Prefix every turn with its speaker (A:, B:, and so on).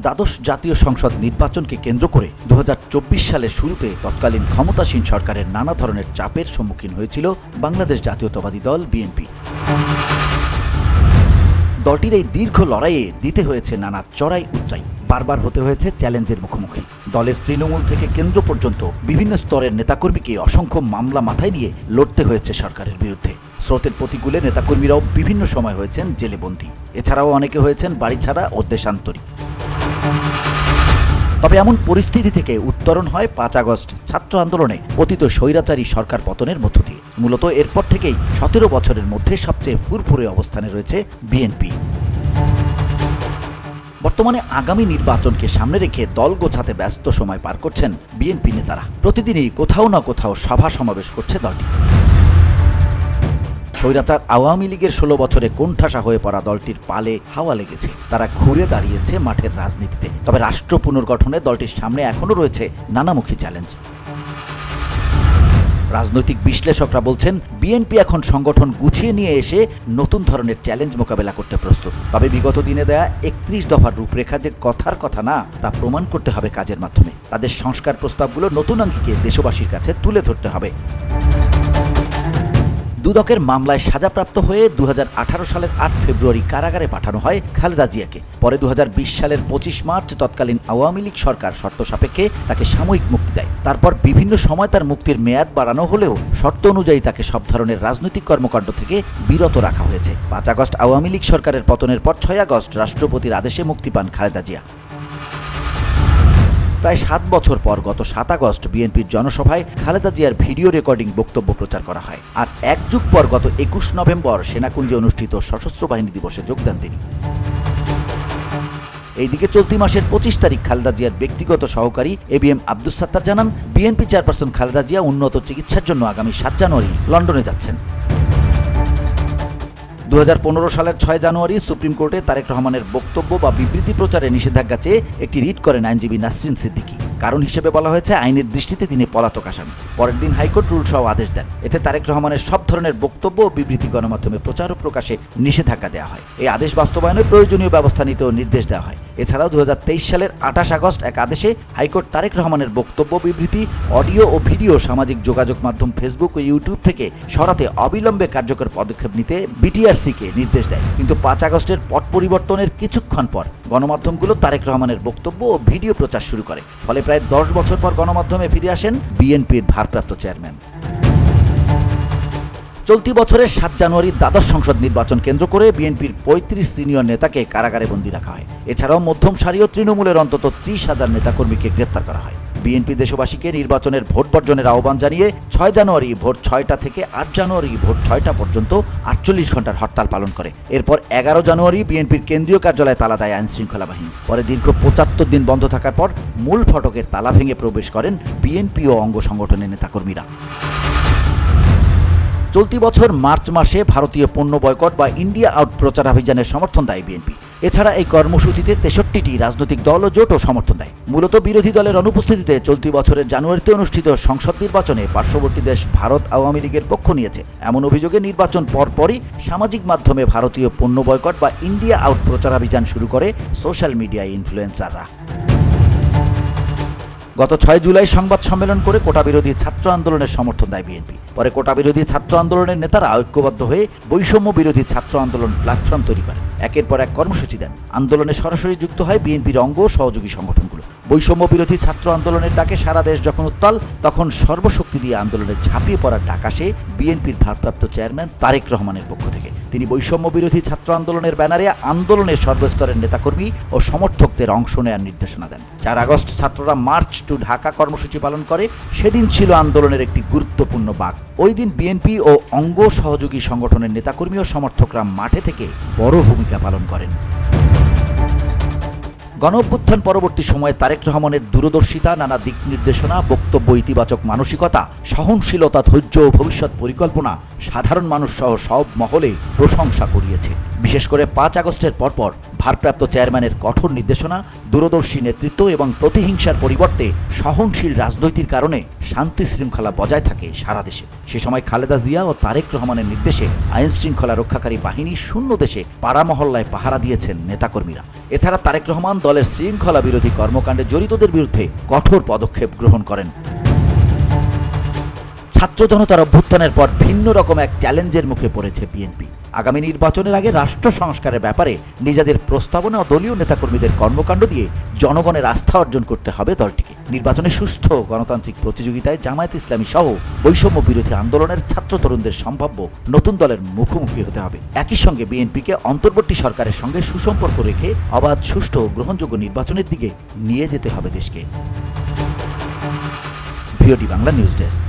A: দ্বাদশ জাতীয় সংসদ নির্বাচনকে কেন্দ্র করে 2024 সালের শুরুতে তৎকালীন ক্ষমতাসীন সরকারের নানা ধরনের চাপের সম্মুখীন হয়েছিল বাংলাদেশ জাতীয়তাবাদী দল বিএনপি। দলটির এই দীর্ঘ লড়াইয়ে দিতে হয়েছে নানা চড়াই উচ্চাই, বারবার হতে হয়েছে চ্যালেঞ্জের মুখোমুখি। দলের তৃণমূল থেকে কেন্দ্র পর্যন্ত বিভিন্ন স্তরের নেতাকর্মীকে অসংখ্য মামলা মাথায় নিয়ে লড়তে হয়েছে সরকারের বিরুদ্ধে। স্রোতের প্রতিকূলে নেতাকর্মীরাও বিভিন্ন সময় হয়েছেন জেলে বন্দী, এছাড়াও অনেকে হয়েছেন বাড়ি ছাড়া ও দেশান্তরী। তবে এমন পরিস্থিতি থেকে উত্তরণ হয় 5 আগস্ট ছাত্র আন্দোলনে পতিত স্বৈরাচারী সরকার পতনের মধ্য দিয়ে। মূলত এরপর থেকেই 17 বছরের মধ্যে সবচেয়ে ফুরফুরে অবস্থানে রয়েছে বিএনপি। বর্তমানে আগামী নির্বাচনকে সামনে রেখে দল গোছাতে ব্যস্ত সময় পার করছেন বিএনপি নেতারা। প্রতিদিনই কোথাও না কোথাও সভা সমাবেশ করছে দলটি। স্বৈরাচার আওয়ামী লীগের 16 বছরে কোণঠাসা হয়ে পড়া দলটির পালে হাওয়া লেগেছে। তারা ঘুরে দাঁড়িয়েছে মাঠের রাজনীতিতে। তবে রাষ্ট্র পুনর্গঠনে দলটির সামনে এখনও রয়েছে নানামুখী চ্যালেঞ্জ। রাজনৈতিক বিশ্লেষকরা বলছেন, বিএনপি এখন সংগঠন গুছিয়ে নিয়ে এসে নতুন ধরনের চ্যালেঞ্জ মোকাবেলা করতে প্রস্তুত। তবে বিগত দিনে দেয়া 31 দফার রূপরেখা যে কথার কথা না, তা প্রমাণ করতে হবে কাজের মাধ্যমে। তাদের সংস্কার প্রস্তাবগুলো নতুন আঙ্গিকে দেশবাসীর কাছে তুলে ধরতে হবে। দুদকের মামলায় সাজাপ্রাপ্ত হয়ে 2018 সালের 8 ফেব্রুয়ারি কারাগারে পাঠানো হয় খালেদা জিয়াকে। পরে 2020 সালের 25 মার্চ তৎকালীন আওয়ামী লীগ সরকার শর্ত সাপেক্ষে তাকে সাময়িক মুক্তি দেয়। তারপর বিভিন্ন সময় তার মুক্তির মেয়াদ বাড়ানো হলেও শর্ত অনুযায়ী তাকে সব ধরনের রাজনৈতিক কর্মকাণ্ড থেকে বিরত রাখা হয়েছে। 5 আগস্ট আওয়ামী লীগ সরকারের পতনের পর 6 আগস্ট রাষ্ট্রপতির আদেশে মুক্তি পান খালেদা জিয়া। প্রায় 7 বছর পর গত 7 আগস্ট বিএনপির জনসভায় খালেদা জিয়ার ভিডিও রেকর্ডিং বক্তব্য প্রচার করা হয়। আর এক যুগ পর গত 21 নভেম্বর সেনাকুঞ্জে অনুষ্ঠিত সশস্ত্র বাহিনী দিবসে যোগ দেন তিনি। এইদিকে চলতি মাসের 25 তারিখ খালেদা জিয়ার ব্যক্তিগত সহকারী এবিএম আব্দুস সাত্তার জানান, বিএনপি চেয়ারপারসন খালেদা জিয়া উন্নত চিকিৎসার জন্য আগামী 7 জানুয়ারি লন্ডনে যাচ্ছেন। 2015 সালের 6 জানুয়ারি সুপ্রিম কোর্টে তারেক রহমানের বক্তব্য বা বিবৃতি প্রচারে নিষেধাজ্ঞা চেয়ে একটি রিট করেন আইনজীবী নাসরিন সিদ্দিকী। কারণ হিসেবে বলা হয়েছে আইনের দৃষ্টিতে তিনি পলাতক আসামি। পরের দিন হাইকোর্ট রুল সহ আদেশ দেন। এতে তারেক রহমানের সব ধরনের বক্তব্য ও বিবৃতি গণমাধ্যমে প্রচার ও প্রকাশে নিষেধাজ্ঞা দেওয়া হয়। এই আদেশ বাস্তবায়নে প্রয়োজনীয় ব্যবস্থা নিতেও নির্দেশ দেওয়া হয়। এছাড়াও 2023 সালের 28 আগস্ট এক আদেশে হাইকোর্ট তারেক রহমানের বক্তব্য, বিবৃতি, অডিও ও ভিডিও সামাজিক যোগাযোগ মাধ্যম ফেসবুক ও ইউটিউব থেকে সরাতে অবিলম্বে কার্যকর পদক্ষেপ নিতে বিটিআরসিকে নির্দেশ দেয়। কিন্তু 5 আগস্টের পট পরিবর্তনের কিছুক্ষণ পর গণমাধ্যমগুলো তারেক রহমানের বক্তব্য ও ভিডিও প্রচার শুরু করে। ফলে প্রায় 10 বছর পর গণমাধ্যমে ফিরে আসেন বিএনপির ভারপ্রাপ্ত চেয়ারম্যান। চলতি বছরের 7 জানুয়ারি দ্বাদশ সংসদ নির্বাচন কেন্দ্র করে বিএনপির 35 সিনিয়র নেতাকে কারাগারে বন্দী রাখা হয়। এছাড়াও মধ্যম সারি ও তৃণমূলের অন্তত 30,000 নেতাকর্মীকে গ্রেপ্তার করা হয়। বিএনপি দেশবাসীকে নির্বাচনের ভোট বর্জনের আহ্বান জানিয়ে 6 জানুয়ারি ভোর 6টা থেকে 8 জানুয়ারি ভোর 6টা পর্যন্ত 48 ঘন্টার হরতাল পালন করে। এরপর 11 জানুয়ারি বিএনপির কেন্দ্রীয় কার্যালয়ে তালা দেয় আইনশৃঙ্খলা বাহিনী। পরে দীর্ঘ 75 দিন বন্ধ থাকার পর মূল ফটকের তালা ভেঙে প্রবেশ করেন বিএনপি ও অঙ্গ সংগঠনের নেতাকর্মীরা। চলতি বছর মার্চ মাসে ভারতীয় পণ্য বয়কট বা ইন্ডিয়া আউট প্রচারাভিযানের সমর্থন দেয় বিএনপি। এছাড়া এই কর্মসূচিতে 63টি রাজনৈতিক দল ও জোটও সমর্থন দেয়। মূলত বিরোধী দলের অনুপস্থিতিতে চলতি বছরের জানুয়ারিতে অনুষ্ঠিত সংসদ নির্বাচনে পার্শ্ববর্তী দেশ ভারত আওয়ামী লীগের পক্ষ নিয়েছে। এমন অভিযোগে নির্বাচন পরপরই সামাজিক মাধ্যমে ভারতীয় পণ্য বয়কট বা ইন্ডিয়া আউট প্রচারাভিযান শুরু করে সোশ্যাল মিডিয়া ইনফ্লুয়েন্সাররা। গত 6 জুলাই সংবাদ সম্মেলন করে কোটা বিরোধী ছাত্র আন্দোলনের সমর্থন দেয় বিএনপি। পরে কোটা বিরোধী ছাত্র আন্দোলনের নেতারা ঐক্যবদ্ধ হয়ে বৈষম্য বিরোধী ছাত্র আন্দোলন প্ল্যাটফর্ম তৈরি করেন। একের পর এক কর্মসূচি দেন। আন্দোলনে সরাসরি যুক্ত হয় বিএনপির অঙ্গ সহযোগী সংগঠনগুলো। বৈষম্য বিরোধী ছাত্র আন্দোলনের ডাকে সারা দেশ যখন উত্তাল, তখন সর্বশক্তি দিয়ে আন্দোলনে ঝাঁপিয়ে পড়ার ডাক আসে বিএনপির ভারপ্রাপ্ত চেয়ারম্যান তারেক রহমানের পক্ষ থেকে। তিনি বৈষম্য বিরোধী ছাত্র আন্দোলনের ব্যানারে আন্দোলনের সর্বস্তরের নেতাকর্মী ও সমর্থকদের অংশ নেওয়ার নির্দেশনা দেন। 4 আগস্ট ছাত্ররা মার্চ টু ঢাকা কর্মসূচি পালন করে। সেদিন ছিল আন্দোলনের একটি গুরুত্বপূর্ণ বাঁক। ওই দিন বিএনপি ও অঙ্গ সহযোগী সংগঠনের নেতাকর্মী ও সমর্থকরা মাঠে থেকে বড় ভূমিকা পালন করেন। গণঅভ্যুত্থান পরবর্তী সময়ে তারেক রহমানের দূরদর্শিতা, নানা দিক নির্দেশনা, বক্তব্য, ইতিবাচক মানসিকতা, সহনশীলতা, ধৈর্য ও ভবিষ্যৎ পরিকল্পনা সাধারণ মানুষ সহ সব মহলে প্রশংসা কুড়িয়েছে। বিশেষ করে 5 আগস্টের পরপর ভারপ্রাপ্ত চেয়ারম্যানের কঠোর নির্দেশনা, দূরদর্শী নেতৃত্ব এবং প্রতিহিংসার পরিবর্তে সহনশীল রাজনৈতিক কারণে শান্তি শৃঙ্খলা বজায় থাকে সারা দেশে। সে সময় খালেদা জিয়া ও তারেক রহমানের নির্দেশে আইন শৃঙ্খলা রক্ষাকারী বাহিনী শূন্য দেশে পাড়া মহল্লায় পাহারা দিয়েছেন নেতাকর্মীরা। এছাড়া তারেক রহমান দলের শৃঙ্খলা বিরোধী কর্মকাণ্ডে জড়িতদের বিরুদ্ধে কঠোর পদক্ষেপ গ্রহণ করেন। ছাত্র জনতার অভ্যুত্থানের পর ভিন্ন রকম এক চ্যালেঞ্জের মুখে পড়েছে বিএনপি। আগামী নির্বাচনের আগে রাষ্ট্র সংস্কারের ব্যাপারে নিজেদের প্রস্তাবনা ও দলীয় নেতাকর্মীদের কর্মকাণ্ড দিয়ে জনগণের আস্থা অর্জন করতে হবে দলটিকে। নির্বাচনে সুস্থ গণতান্ত্রিক প্রতিযোগিতায় জামায়াত ইসলামী সহ বৈষম্য বিরোধী আন্দোলনের ছাত্র তরুণদের সম্ভাব্য নতুন দলের মুখোমুখি হতে হবে। একই সঙ্গে বিএনপিকে অন্তর্বর্তী সরকারের সঙ্গে সুসম্পর্ক রেখে অবাধ, সুষ্ঠু ও গ্রহণযোগ্য নির্বাচনের দিকে নিয়ে যেতে হবে দেশকে। VOD Bangla news desk.